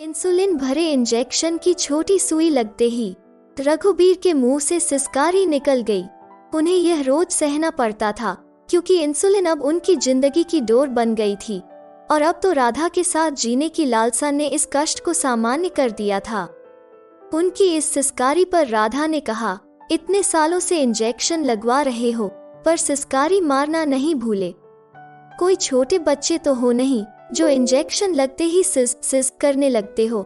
Insulin भरे injection की छोटी सुई लगते ही रघुबीर के मुंह से सिसकारी निकल गई। उन्हें यह रोज सहना पड़ता था क्योंकि इंसुलिन अब उनकी जिंदगी की डोर बन गई थी और अब तो राधा के साथ जीने की लालसा ने इस कष्ट को सामान्य कर दिया था। उनकी इस सिसकारी पर राधा ने कहा, इतने सालों से इंजेक्शन लगवा रहे हो पर सिसकारी मारना नहीं भूले। कोई छोटे बच्चे तो हो नहीं जो इंजेक्शन लगते ही सिस सिस करने लगते हो।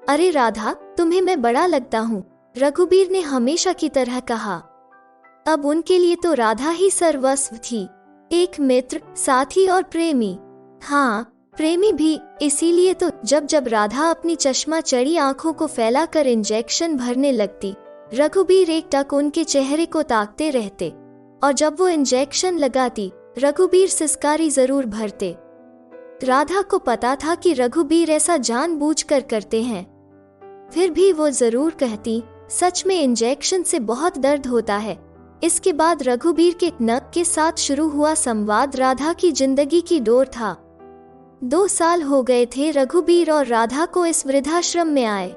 अरे राधा, तुम्हें मैं बड़ा लगता हूँ, रघुबीर ने हमेशा की तरह कहा। अब उनके लिए तो राधा ही सर्वस्व थी, एक मित्र, साथी और प्रेमी। हाँ, प्रेमी भी। इसीलिए तो जब जब राधा अपनी चश्मा चढ़ी आंखों को फैलाकर इंजेक्शन भरने लगती, रघुबीर एकटक उनके चेहरे को ताकते रहते और जब वो इंजेक्शन लगाती रघुबीर सिसकारी जरूर भरते। राधा को पता था कि रघुबीर ऐसा जानबूझकर करते हैं, फिर भी वो जरूर कहती, सच में इंजेक्शन से बहुत दर्द होता है। इसके बाद रघुबीर के नक के साथ शुरू हुआ संवाद राधा की जिंदगी की डोर था। 2 साल हो गए थे रघुबीर और राधा को इस वृद्धाश्रम में आए।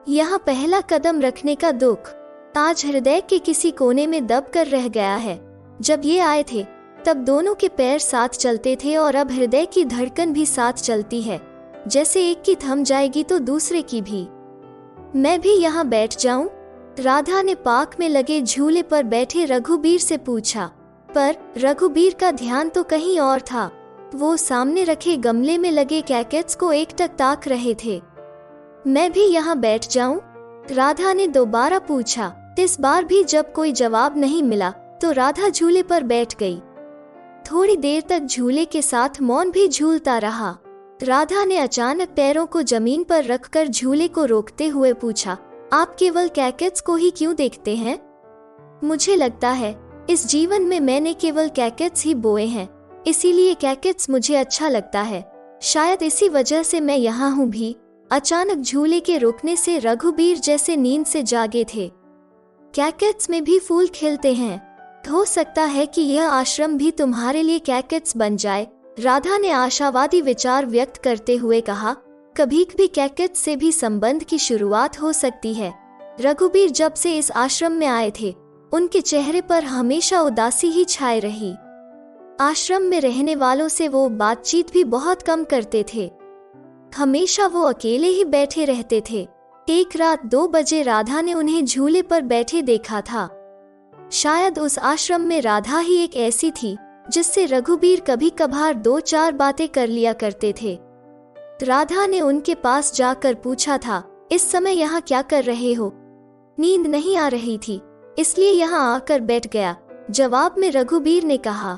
यहाँ पहला कदम रखने का दुख आज हृदय के किसी कोने में दब कर रह गया है। जब ये आए थे तब दोनों के पैर साथ चलते थे और अब हृदय की धड़कन भी साथ चलती है, जैसे एक की थम जाएगी तो दूसरे की भी। मैं भी यहाँ बैठ जाऊं? राधा ने पार्क में लगे झूले पर बैठे रघुबीर से पूछा, पर रघुबीर का ध्यान तो कहीं और था। वो सामने रखे गमले में लगे कैकेट्स को एकटक ताक रहे थे। मैं भी यहाँ बैठ जाऊं? राधा ने दोबारा पूछा। इस बार भी जब कोई जवाब नहीं मिला तो राधा झूले पर बैठ गई। थोड़ी देर तक झूले के साथ मौन भी झूलता रहा। राधा ने अचानक पैरों को जमीन पर रखकर झूले को रोकते हुए पूछा, आप केवल कैकेट्स को ही क्यों देखते हैं? मुझे लगता है इस जीवन में मैंने केवल कैकेट्स ही बोए हैं, इसीलिए कैकेट्स मुझे अच्छा लगता है। शायद इसी वजह से मैं यहाँ हूँ भी। अचानक झूले के रुकने से रघुबीर जैसे नींद से जागे थे। कैकेट्स में भी फूल खिलते हैं, हो सकता है कि यह आश्रम भी तुम्हारे लिए कैकेट्स बन जाए, राधा ने आशावादी विचार व्यक्त करते हुए कहा। कभी कभी कैकेट्स से भी संबंध की शुरुआत हो सकती है। रघुबीर जब से इस आश्रम में आए थे उनके चेहरे पर हमेशा उदासी ही छाए रही। आश्रम में रहने वालों से वो बातचीत भी बहुत कम करते थे, हमेशा वो अकेले ही बैठे रहते थे। एक रात 2 बजे राधा ने उन्हें झूले पर बैठे देखा था। शायद उस आश्रम में राधा ही एक ऐसी थी जिससे रघुबीर कभी कभार 2-4 बातें कर लिया करते थे। राधा ने उनके पास जाकर पूछा था, इस समय यहाँ क्या कर रहे हो? नींद नहीं आ रही थी, इसलिए यहाँ आकर बैठ गया, जवाब में रघुबीर ने कहा।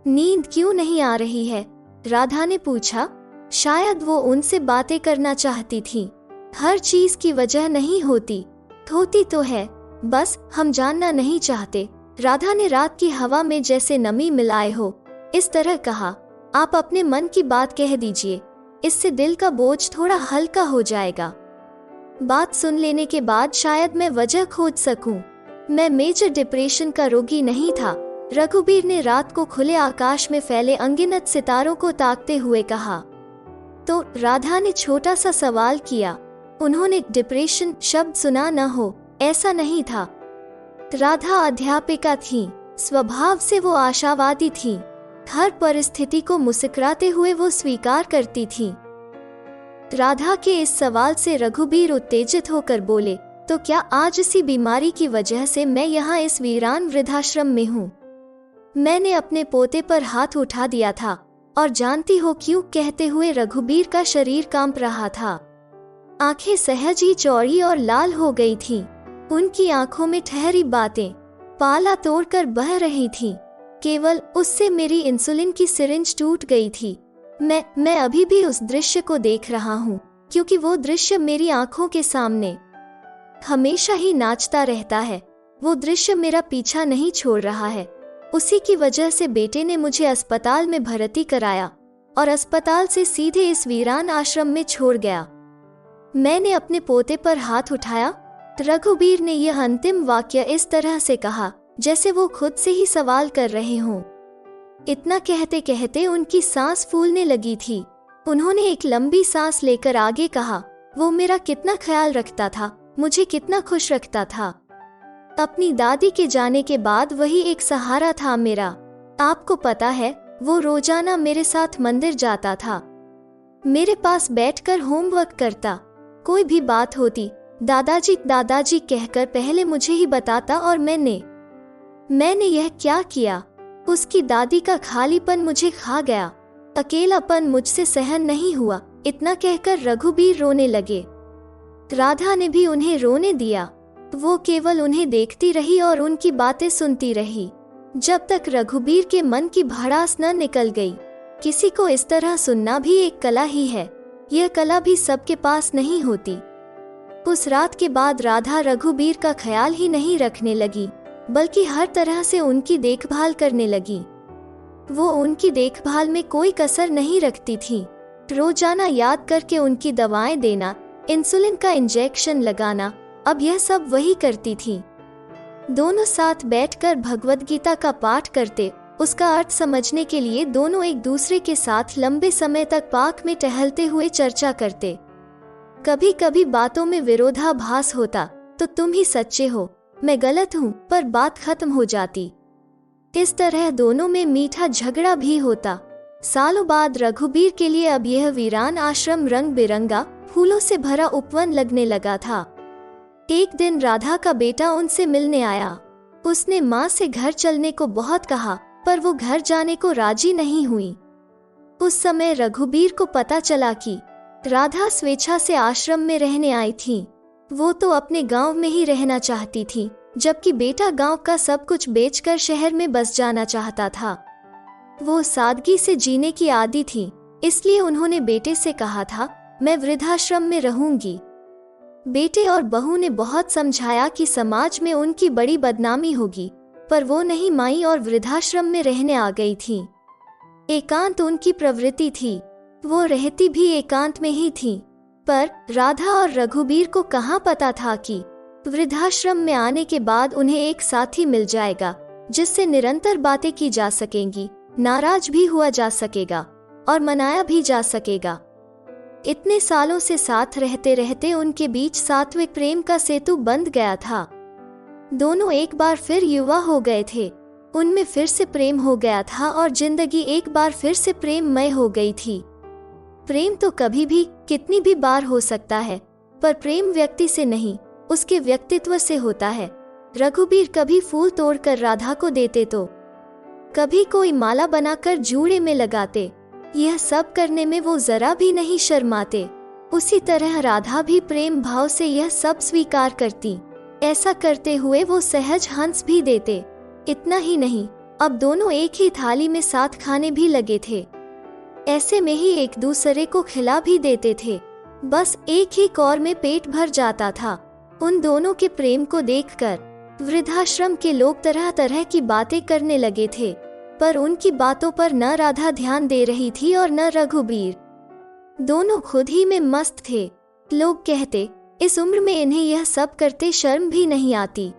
नींद क्यों नहीं आ रही है? राधा ने पूछा। शायद वो उनसे बातें करना चाहती थी। हर चीज की वजह नहीं होती, होती तो है, बस हम जानना नहीं चाहते। राधा ने रात की हवा में जैसे नमी मिलाए हो इस तरह कहा। आप अपने मन की बात कह दीजिए, इससे दिल का बोझ थोड़ा हल्का हो जाएगा। बात सुन लेने के बाद शायद मैं वजह खोज सकूं। मैं मेजर डिप्रेशन का रोगी नहीं था, रघुबीर ने रात को खुले आकाश में फैले अनगिनत सितारों को ताकते हुए कहा। तो राधा ने छोटा सा सवाल किया। उन्होंने डिप्रेशन शब्द सुना न हो, ऐसा नहीं था। राधा अध्यापिका थी, स्वभाव से वो आशावादी थी। हर परिस्थिति को मुस्कुराते हुए वो स्वीकार करती थी। राधा के इस सवाल से रघुबीर उत्तेजित होकर बोले, तो क्या आज इसी बीमारी की वजह से मैं यहाँ इस वीरान वृद्धाश्रम में हूँ? मैंने अपने पोते पर हाथ उठा दिया था और जानती हो क्यों? कहते हुए रघुबीर का शरीर कांप रहा था। आंखें सहज ही चौड़ी और लाल हो गई थीं। उनकी आंखों में ठहरी बातें पाला तोड़कर बह रही थीं। केवल उससे मेरी इंसुलिन की सिरिंज टूट गई थी। मैं अभी भी उस दृश्य को देख रहा हूँ, क्योंकि वो दृश्य मेरी आंखों के सामने हमेशा ही नाचता रहता है। वो दृश्य मेरा पीछा नहीं छोड़ रहा है। उसी की वजह से बेटे ने मुझे अस्पताल में भर्ती कराया और अस्पताल से सीधे इस वीरान आश्रम में छोड़ गया। मैंने अपने पोते पर हाथ उठाया। रघुबीर ने यह अंतिम वाक्य इस तरह से कहा जैसे वो खुद से ही सवाल कर रहे हों। इतना कहते कहते उनकी सांस फूलने लगी थी। उन्होंने एक लंबी सांस लेकर आगे कहा, वो मेरा कितना ख्याल रखता था, मुझे कितना खुश रखता था। अपनी दादी के जाने के बाद वही एक सहारा था मेरा। आपको पता है, वो रोजाना मेरे साथ मंदिर जाता था, मेरे पास बैठकर होमवर्क करता, कोई भी बात होती दादाजी दादाजी कहकर पहले मुझे ही बताता और मैंने यह क्या किया। उसकी दादी का खालीपन मुझे खा गया, अकेलापन मुझसे सहन नहीं हुआ। इतना कहकर रघुबीर रोने लगे। राधा ने भी उन्हें रोने दिया। वो केवल उन्हें देखती रही और उनकी बातें सुनती रही, जब तक रघुबीर के मन की भड़ास न निकल गई। किसी को इस तरह सुनना भी एक कला ही है, यह कला भी सबके पास नहीं होती। उस रात के बाद राधा रघुबीर का ख्याल ही नहीं रखने लगी, बल्कि हर तरह से उनकी देखभाल करने लगी। वो उनकी देखभाल में कोई कसर नहीं रखती थी। रोजाना याद करके उनकी दवाएं देना, इंसुलिन का इंजेक्शन लगाना, अब यह सब वही करती थी। दोनों साथ बैठकर भगवद गीता का पाठ करते, उसका अर्थ समझने के लिए दोनों एक दूसरे के साथ लंबे समय तक पार्क में टहलते हुए चर्चा करते। कभी कभी बातों में विरोधाभास होता तो तुम ही सच्चे हो, मैं गलत हूँ, पर बात खत्म हो जाती। इस तरह दोनों में मीठा झगड़ा भी होता। सालों बाद रघुबीर के लिए अब यह वीरान आश्रम रंग बिरंगा फूलों से भरा उपवन लगने लगा था। एक दिन राधा का बेटा उनसे मिलने आया। उसने माँ से घर चलने को बहुत कहा, पर वो घर जाने को राजी नहीं हुई। उस समय रघुबीर को पता चला कि राधा स्वेच्छा से आश्रम में रहने आई थी। वो तो अपने गांव में ही रहना चाहती थी, जबकि बेटा गांव का सब कुछ बेचकर शहर में बस जाना चाहता था। वो सादगी से जीने की आदी थी, इसलिए उन्होंने बेटे से कहा था, मैं वृद्धाश्रम में रहूंगी। बेटे और बहू ने बहुत समझाया कि समाज में उनकी बड़ी बदनामी होगी, पर वो नहीं मानी और वृद्धाश्रम में रहने आ गई थी। एकांत उनकी प्रवृत्ति थी, वो रहती भी एकांत में ही थी। पर राधा और रघुबीर को कहाँ पता था कि वृद्धाश्रम में आने के बाद उन्हें एक साथी मिल जाएगा, जिससे निरंतर बातें की जा सकेंगी, नाराज भी हुआ जा सकेगा और मनाया भी जा सकेगा। इतने सालों से साथ रहते रहते उनके बीच सात्विक प्रेम का सेतु बंध गया था। दोनों एक बार फिर युवा हो गए थे, उनमें फिर से प्रेम हो गया था और जिंदगी एक बार फिर से प्रेममय हो गई थी। प्रेम तो कभी भी कितनी भी बार हो सकता है, पर प्रेम व्यक्ति से नहीं, उसके व्यक्तित्व से होता है। रघुबीर कभी फूल तोड़कर राधा को देते तो कभी कोई माला बनाकर जूड़े में लगाते। यह सब करने में वो जरा भी नहीं शर्माते। उसी तरह राधा भी प्रेम भाव से यह सब स्वीकार करती। ऐसा करते हुए वो सहज हंस भी देते। इतना ही नहीं, अब दोनों एक ही थाली में साथ खाने भी लगे थे। ऐसे में ही एक दूसरे को खिला भी देते थे। बस एक ही कौर में पेट भर जाता था। उन दोनों के प्रेम को देखकर वृद्धाश्रम के लोग तरह तरह की बातें करने लगे थे, पर उनकी बातों पर न राधा ध्यान दे रही थी और न रघुबीर। दोनों खुद ही में मस्त थे। लोग कहते, इस उम्र में इन्हें यह सब करते शर्म भी नहीं आती।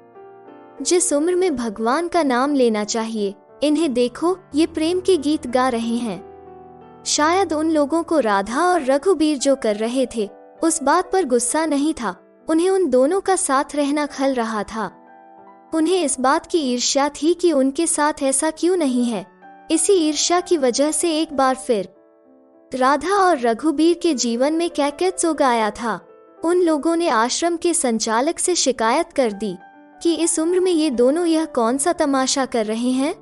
जिस उम्र में भगवान का नाम लेना चाहिए, इन्हें देखो, ये प्रेम के गीत गा रहे हैं। शायद उन लोगों को राधा और रघुबीर जो कर रहे थे, उस बात पर गुस्सा नहीं था। उन्हें उन दोनों का साथ रहना खल रहा था। उन्हें इस बात की ईर्ष्या थी कि उनके साथ ऐसा क्यों नहीं है। इसी ईर्ष्या की वजह से एक बार फिर राधा और रघुबीर के जीवन में कैकेट्स उगाया था। उन लोगों ने आश्रम के संचालक से शिकायत कर दी कि इस उम्र में ये दोनों यह कौन सा तमाशा कर रहे हैं।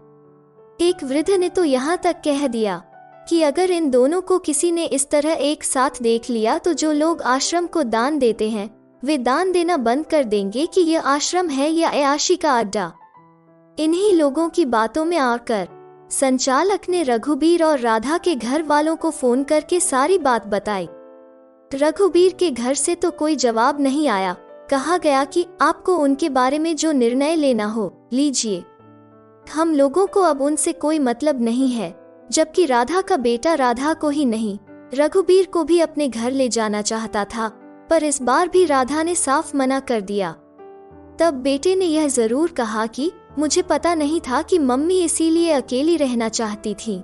एक वृद्ध ने तो यहाँ तक कह दिया कि अगर इन दोनों को किसी ने इस तरह एक साथ देख लिया तो जो लोग आश्रम को दान देते हैं, वे दान देना बंद कर देंगे कि यह आश्रम है या अय्याशी का अड्डा। इन्हीं लोगों की बातों में आकर संचालक ने रघुबीर और राधा के घर वालों को फोन करके सारी बात बताई। रघुबीर के घर से तो कोई जवाब नहीं आया। कहा गया कि आपको उनके बारे में जो निर्णय लेना हो लीजिए, हम लोगों को अब उनसे कोई मतलब नहीं है। जबकि राधा का बेटा राधा को ही नहीं, रघुबीर को भी अपने घर ले जाना चाहता था, पर इस बार भी राधा ने साफ मना कर दिया। तब बेटे ने यह जरूर कहा कि मुझे पता नहीं था कि मम्मी इसीलिए अकेली रहना चाहती थी।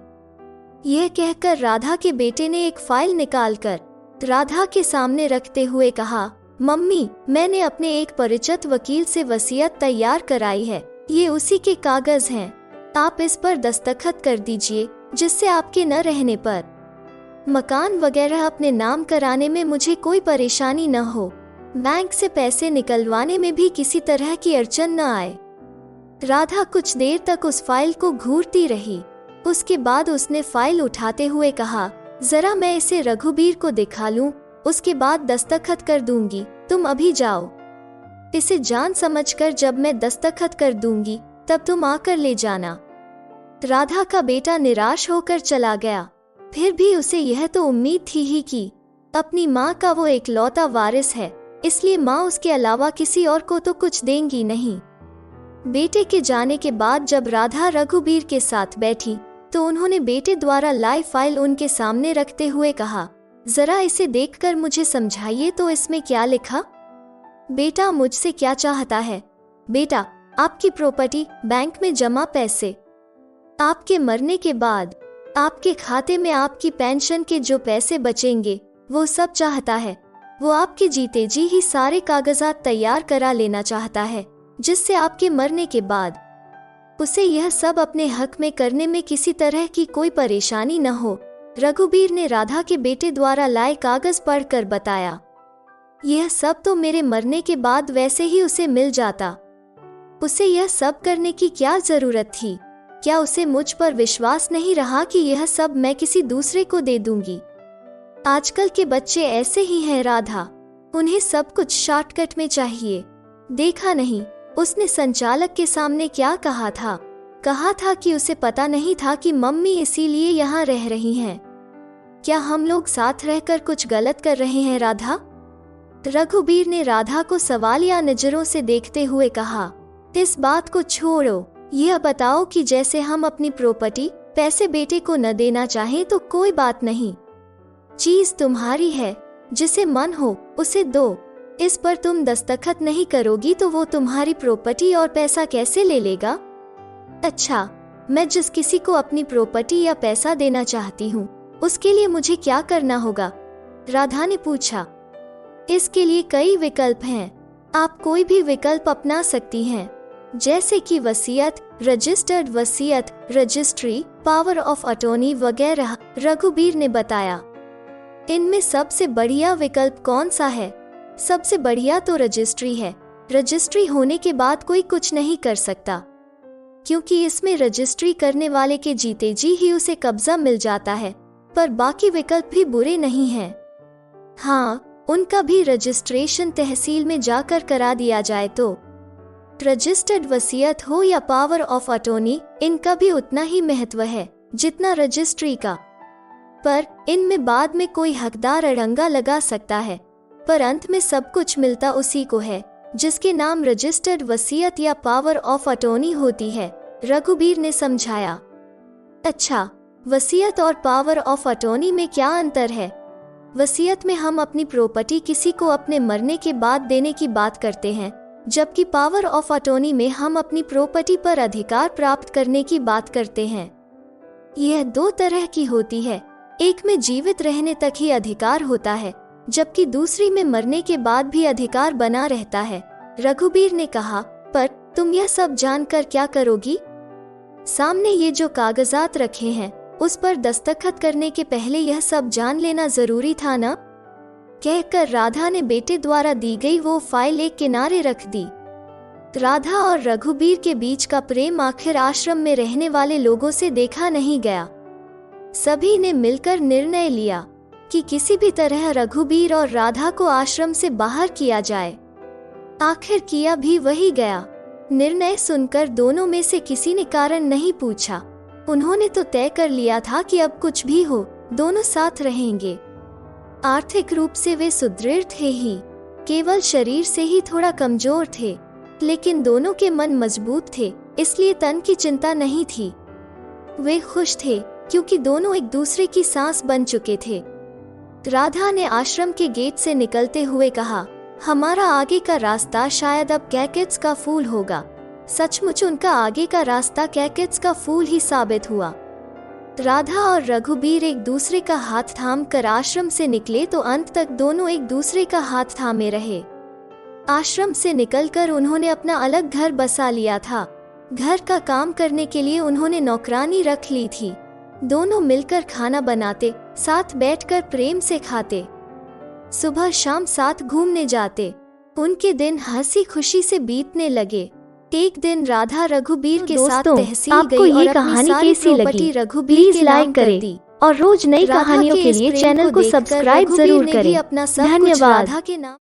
यह कहकर राधा के बेटे ने एक फाइल निकालकर राधा के सामने रखते हुए कहा, मम्मी, मैंने अपने एक परिचित वकील से वसीयत तैयार कराई है। ये उसी के कागज हैं। आप इस पर दस्तखत कर दीजिए, जिससे आपके न रहने पर मकान वगैरह अपने नाम कराने में मुझे कोई परेशानी न हो। बैंक से पैसे निकलवाने में भी किसी तरह की अड़चन न आए। राधा कुछ देर तक उस फाइल को घूरती रही। उसके बाद उसने फाइल उठाते हुए कहा, जरा मैं इसे रघुबीर को दिखा लूं, उसके बाद दस्तखत कर दूंगी। तुम अभी जाओ। इसे जान समझकर जब मैं दस्तखत कर दूंगी तब तुम आकर ले जाना। राधा का बेटा निराश होकर चला गया। फिर भी उसे यह तो उम्मीद थी ही कि अपनी माँ का वो एकलौता वारिस है, इसलिए माँ उसके अलावा किसी और को तो कुछ देंगी नहीं। बेटे के जाने के बाद जब राधा रघुबीर के साथ बैठी तो उन्होंने बेटे द्वारा लाई फाइल उनके सामने रखते हुए कहा, जरा इसे देखकर मुझे समझाइए तो इसमें क्या लिखा? बेटा मुझसे क्या चाहता है? बेटा, आपकी प्रॉपर्टी, बैंक में जमा पैसे, आपके मरने के बाद आपके खाते में आपकी पेंशन के जो पैसे बचेंगे वो सब चाहता है। वो आपके जीते जी ही सारे कागजात तैयार करा लेना चाहता है, जिससे आपके मरने के बाद उसे यह सब अपने हक में करने में किसी तरह की कोई परेशानी न हो। रघुबीर ने राधा के बेटे द्वारा लाए कागज पढ़कर बताया, यह सब तो मेरे मरने के बाद वैसे ही उसे मिल जाता। उसे यह सब करने की क्या जरूरत थी? क्या उसे मुझ पर विश्वास नहीं रहा कि यह सब मैं किसी दूसरे को दे दूंगी? आजकल के बच्चे ऐसे ही हैं राधा, उन्हें सब कुछ शॉर्टकट में चाहिए। देखा नहीं उसने संचालक के सामने क्या कहा था? कहा था कि उसे पता नहीं था कि मम्मी इसीलिए यहाँ रह रही हैं। क्या हम लोग साथ रहकर कुछ गलत कर रहे हैं राधा? रघुबीर ने राधा को सवालिया नजरों से देखते हुए कहा, इस बात को छोड़ो, यह बताओ कि जैसे हम अपनी प्रॉपर्टी, पैसे बेटे को न देना चाहें तो कोई बात नहीं। चीज तुम्हारी है, जिसे मन हो उसे दो। इस पर तुम दस्तखत नहीं करोगी तो वो तुम्हारी प्रॉपर्टी और पैसा कैसे ले लेगा? अच्छा, मैं जिस किसी को अपनी प्रॉपर्टी या पैसा देना चाहती हूँ उसके लिए मुझे क्या करना होगा? राधा ने पूछा। इसके लिए कई विकल्प हैं, आप कोई भी विकल्प अपना सकती हैं, जैसे कि वसीयत, रजिस्टर्ड वसीयत, रजिस्ट्री, पावर ऑफ अटॉर्नी वगैरह, रघुबीर ने बताया। इनमें सबसे बढ़िया विकल्प कौन सा है? सबसे बढ़िया तो रजिस्ट्री है। रजिस्ट्री होने के बाद कोई कुछ नहीं कर सकता, क्योंकि इसमें रजिस्ट्री करने वाले के जीते जी ही उसे कब्जा मिल जाता है। पर बाकी विकल्प भी बुरे नहीं हैं। हाँ, उनका भी रजिस्ट्रेशन तहसील में जाकर करा दिया जाए तो। रजिस्टर्ड वसीयत हो या पावर ऑफ अटॉर्नी, इनका भी उतना ही महत्व है जितना रजिस्ट्री का। पर इनमें बाद में कोई हकदार अड़ंगा लगा सकता है, पर अंत में सब कुछ मिलता उसी को है जिसके नाम रजिस्टर्ड वसीयत या पावर ऑफ अटॉर्नी होती है, रघुबीर ने समझाया। अच्छा, वसीयत और पावर ऑफ अटॉर्नी में क्या अंतर है? वसीयत में हम अपनी प्रॉपर्टी किसी को अपने मरने के बाद देने की बात करते हैं, जबकि पावर ऑफ अटॉर्नी में हम अपनी प्रॉपर्टी पर अधिकार प्राप्त करने की बात करते हैं। यह दो तरह की होती है, एक में जीवित रहने तक ही अधिकार होता है, जबकि दूसरी में मरने के बाद भी अधिकार बना रहता है, रघुबीर ने कहा। पर तुम यह सब जानकर क्या करोगी? सामने ये जो कागजात रखे हैं उस पर दस्तखत करने के पहले यह सब जान लेना जरूरी था ना? कहकर राधा ने बेटे द्वारा दी गई वो फाइल एक किनारे रख दी। राधा और रघुबीर के बीच का प्रेम आखिर आश्रम में रहने वाले लोगों से देखा नहीं गया। सभी ने मिलकर निर्णय लिया कि किसी भी तरह रघुबीर और राधा को आश्रम से बाहर किया जाए। आखिर किया भी वही गया। निर्णय सुनकर दोनों में से किसी ने कारण नहीं पूछा। उन्होंने तो तय कर लिया था कि अब कुछ भी हो दोनों साथ रहेंगे। आर्थिक रूप से वे सुदृढ़ थे ही, केवल शरीर से ही थोड़ा कमजोर थे, लेकिन दोनों के मन मजबूत थे, इसलिए तन की चिंता नहीं थी। वे खुश थे क्योंकि दोनों एक दूसरे की सांस बन चुके थे। राधा ने आश्रम के गेट से निकलते हुए कहा, हमारा आगे का रास्ता शायद अब कैकेट्स का फूल होगा। सचमुच उनका आगे का रास्ता कैकेट्स का फूल ही साबित हुआ। राधा और रघुबीर एक दूसरे का हाथ थाम कर आश्रम से निकले तो अंत तक दोनों एक दूसरे का हाथ थामे रहे। आश्रम से निकलकर उन्होंने अपना अलग घर बसा लिया था। घर का काम करने के लिए उन्होंने नौकरानी रख ली थी। दोनों मिलकर खाना बनाते, साथ बैठकर प्रेम से खाते, सुबह शाम साथ घूमने जाते। उनके दिन हंसी खुशी से बीतने लगे। एक दिन राधा रघुबीर के साथ तहसील गई और कहानी कैसी लगी प्लीज लाइक करें और रोज नई कहानियों के लिए चैनल को सब्सक्राइब जरूर करें। अपना सब कुछ राधा के नाम